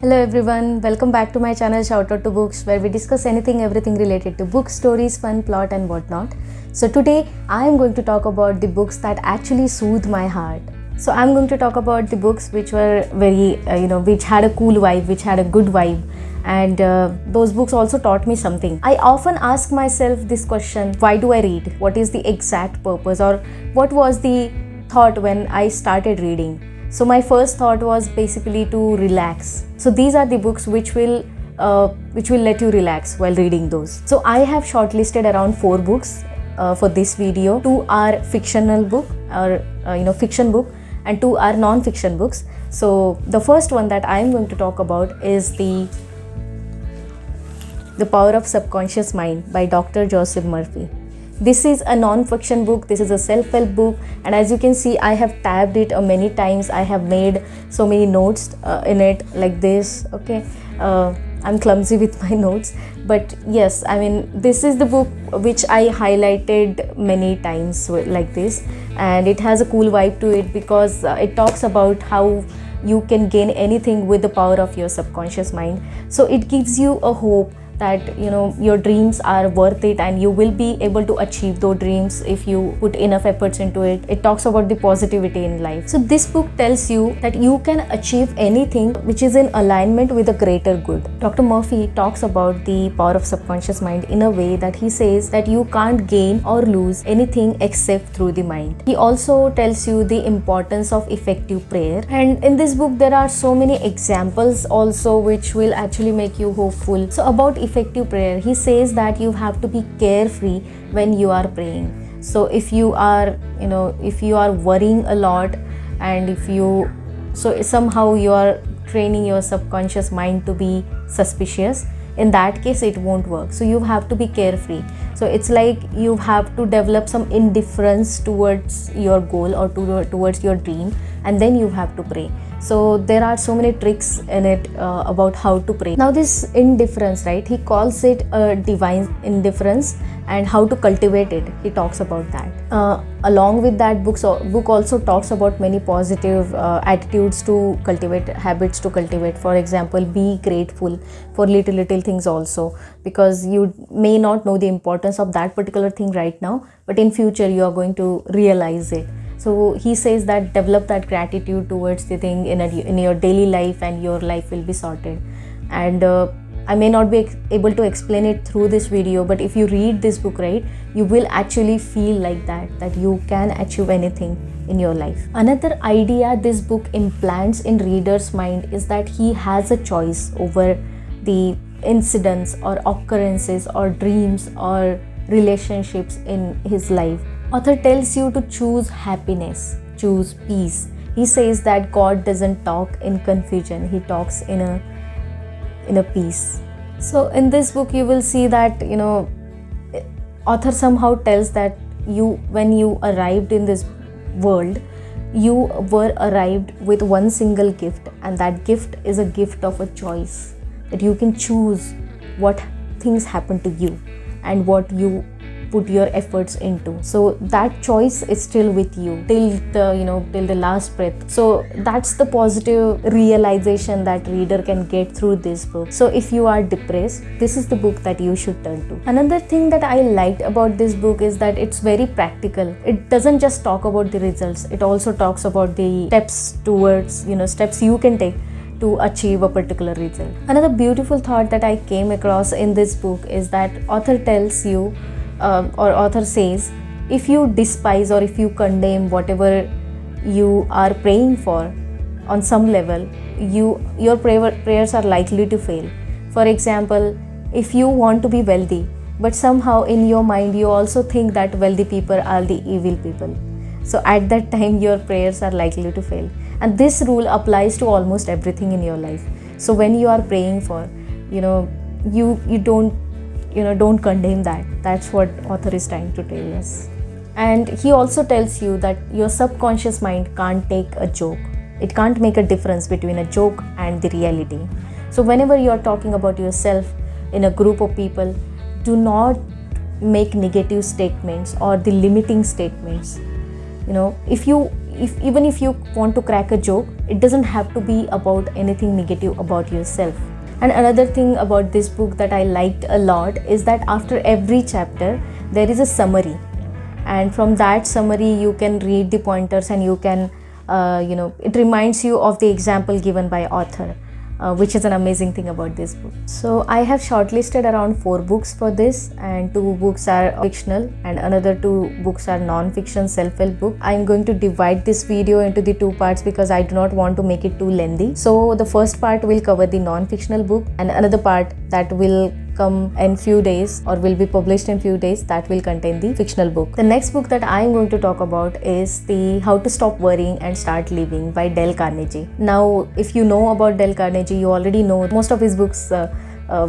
Hello everyone, welcome back to my channel Shout Out to Books, where we discuss anything everything related to books, stories, fun, plot and whatnot. So today I am going to talk about the books that actually soothe my heart. So I'm going to talk about the books which were very which had a cool vibe, which had a good vibe, and those books also taught me something. I often ask myself this question: why do I read? What is the exact purpose, or what was the thought when I started reading? So my first thought was basically to relax. So these are the books which will let you relax while reading those. So I have shortlisted around 4 books for this video. 2 are fictional book or fiction book, and 2 are non-fiction books. So the first one that I am going to talk about is the Power of Subconscious Mind by Dr. Joseph Murphy. This is a non-fiction book, this is a self-help book, and as you can see I have tabbed it many times. I have made so many notes in it like this. Okay, I'm clumsy with my notes, but yes, I mean this is the book which I highlighted many times like this, and it has a cool vibe to it because it talks about how you can gain anything with the power of your subconscious mind. So it gives you a hope that your dreams are worth it and you will be able to achieve those dreams if you put enough efforts into it. It talks about the positivity in life. So this book tells you that you can achieve anything which is in alignment with a greater good. Dr. Murphy talks about the power of subconscious mind in a way that he says that you can't gain or lose anything except through the mind. He also tells you the importance of effective prayer, and in this book there are so many examples also which will actually make you hopeful. So about effective prayer, he says that you have to be carefree when you are praying. So if you are worrying a lot, and if somehow you are training your subconscious mind to be suspicious, in that case it won't work. So you have to be carefree. So it's like you have to develop some indifference towards your goal or towards your dream, and then you have to pray. So there are so many tricks in it about how to pray. Now this indifference, right, he calls it a divine indifference, and how to cultivate it, he talks about that. Along with that, book also talks about many positive attitudes to cultivate, habits to cultivate. For example, be grateful for little things also, because you may not know the importance of that particular thing right now, but in future you are going to realize it. So he says that develop that gratitude towards the thing in your daily life, and your life will be sorted. And I may not be able to explain it through this video, but if you read this book, right, you will actually feel like that you can achieve anything in your life. Another idea this book implants in reader's mind is that he has a choice over the incidents or occurrences or dreams or relationships in his life. Author tells you to choose happiness, choose peace. He says that God doesn't talk in confusion, he talks in a peace. So in this book you will see that author somehow tells that when you arrived in this world, you were arrived with one single gift, and that gift is a gift of a choice, that you can choose what things happen to you and what you put your efforts into. So that choice is still with you till the last breath. So that's the positive realization that reader can get through this book. So if you are depressed, this is the book that you should turn to. Another thing that I liked about this book is that it's very practical. It doesn't just talk about the results, it also talks about the steps towards steps you can take to achieve a particular result. Another beautiful thought that I came across in this book is that author tells you author says, if you despise or if you condemn whatever you are praying for, on some level your prayers are likely to fail. For example, if you want to be wealthy, but somehow in your mind you also think that wealthy people are the evil people, so at that time your prayers are likely to fail. And this rule applies to almost everything in your life. So when you are praying for, you don't condemn that. That's what author is trying to tell us. And he also tells you that your subconscious mind can't take a joke. It can't make a difference between a joke and the reality. So whenever you are talking about yourself in a group of people, do not make negative statements or the limiting statements. If you even if you want to crack a joke, it doesn't have to be about anything negative about yourself. And another thing about this book that I liked a lot is that after every chapter there is a summary, and from that summary you can read the pointers, and you can it reminds you of the example given by author, which is an amazing thing about this book. So I have shortlisted around 4 books for this, and 2 books are fictional and another 2 books are non-fiction self-help book. I'm going to divide this video into the 2 parts because I do not want to make it too lengthy. So the first part will cover the non-fictional book, and another part that will come in few days or will be published in few days, that will contain the fictional book. The next book that I am going to talk about is the How to Stop Worrying and Start Living by Dale Carnegie. Now, if you know about Dale Carnegie, you already know most of his books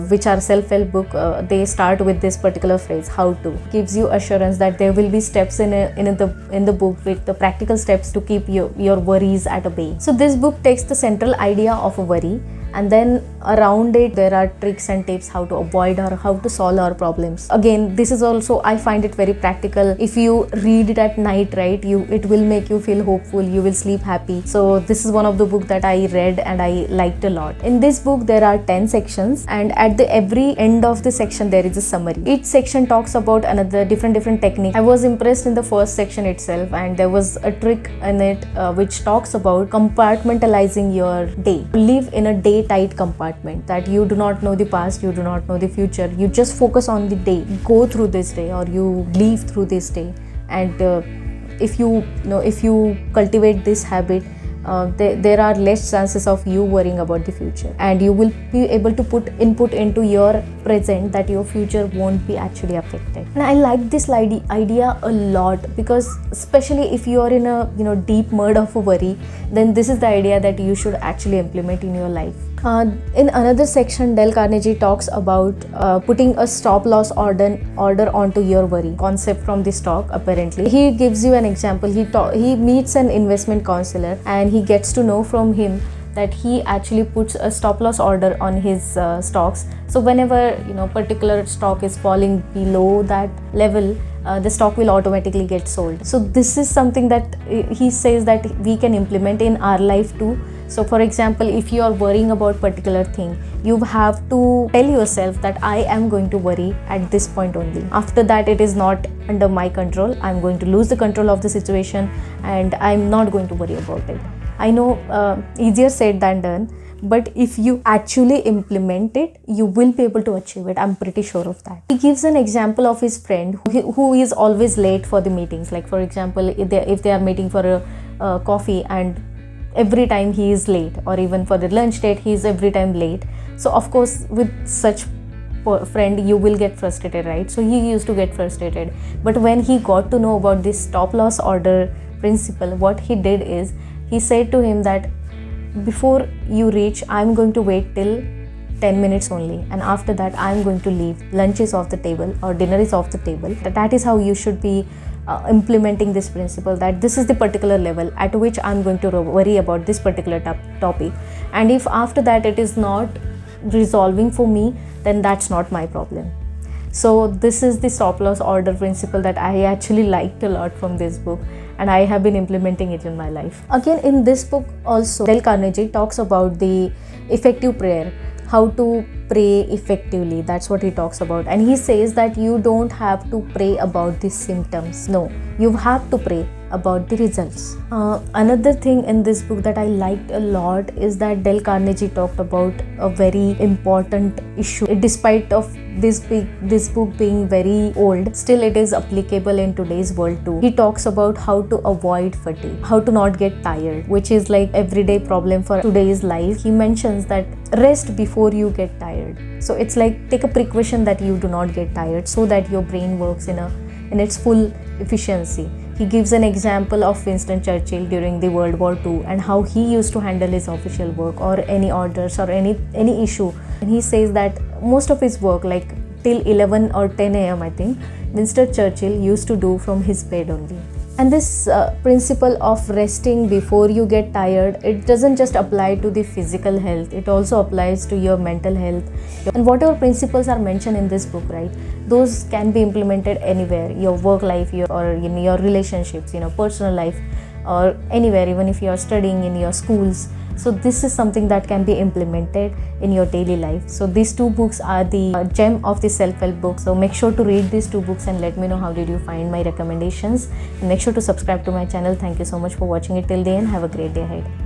which are self-help book, they start with this particular phrase, how to. Gives you assurance that there will be steps in the book with the practical steps to keep your worries at a bay. So this book takes the central idea of a worry, and then around it there are tricks and tips how to avoid or how to solve our problems. Again, this is also, I find it very practical. If you read it at night, right, it will make you feel hopeful, you will sleep happy. So this is one of the book that I read and I liked a lot. In this book there are 10 sections, and at the every end of the section there is a summary. Each section talks about another different technique. I was impressed in the first section itself, and there was a trick in it which talks about compartmentalizing your day. Live in a day tight compartment, that you do not know the past, you do not know the future, you just focus on the day. Go through this day, or you live through this day, and if you cultivate this habit, there are less chances of you worrying about the future, and you will be able to put input into your present that your future won't be actually affected. And I like this idea a lot, because especially if you are in a deep mud of a worry, then this is the idea that you should actually implement in your life. In another section, Dale Carnegie talks about putting a stop loss order onto your worry concept from the stock. Apparently, he gives you an example. He meets an investment counselor, and he gets to know from him that he actually puts a stop loss order on his stocks. So whenever particular stock is falling below that level, the stock will automatically get sold. So this is something that he says that we can implement in our life too. So for example, if you are worrying about particular thing, you have to tell yourself that I am going to worry at this point only. After that, it is not under my control. I'm going to lose the control of the situation, and I'm not going to worry about it. I know easier said than done, but if you actually implement it, you will be able to achieve it. I'm pretty sure of that. He gives an example of his friend who is always late for the meetings. Like for example, if they are meeting for a coffee, and every time he is late, or even for the lunch date he is every time late. So of course with such friend you will get frustrated, right? So he used to get frustrated, but when he got to know about this stop loss order principle, what he did is he said to him that before you reach, I'm going to wait till 10 minutes only, and after that I'm going to leave. Lunch is off the table or dinner is off the table. That is how you should be implementing this principle, that this is the particular level at which I'm going to worry about this particular topic, and if after that it is not resolving for me, then that's not my problem. So this is the stop loss order principle that I actually liked a lot from this book, and I have been implementing it in my life. Again, in this book also, Dale Carnegie talks about the effective prayer, how to pray effectively. That's what he talks about, and he says that you don't have to pray about the symptoms. No, you have to pray about the results. Another thing in this book that I liked a lot is that Dale Carnegie talked about a very important issue. Despite of this book being very old, still it is applicable in today's world too. He talks about how to avoid fatigue, how to not get tired, which is like everyday problem for today's life. He mentions that rest before you get tired. So it's like take a precaution that you do not get tired, so that your brain works in its full efficiency. He gives an example of Winston Churchill during the World War II and how he used to handle his official work or any orders or any issue. And he says that most of his work, like till 11 or 10 a.m. I think, Winston Churchill used to do from his bed only. And this principle of resting before you get tired, it doesn't just apply to the physical health, it also applies to your mental health. And whatever principles are mentioned in this book, right, those can be implemented anywhere, your work life, or in your relationships, personal life, or anywhere, even if you are studying in your schools. So this is something that can be implemented in your daily life. So these two books are the gem of the self-help book. So make sure to read these two books and let me know how did you find my recommendations, and make sure to subscribe to my channel. Thank you so much for watching it till the end. Have a great day ahead.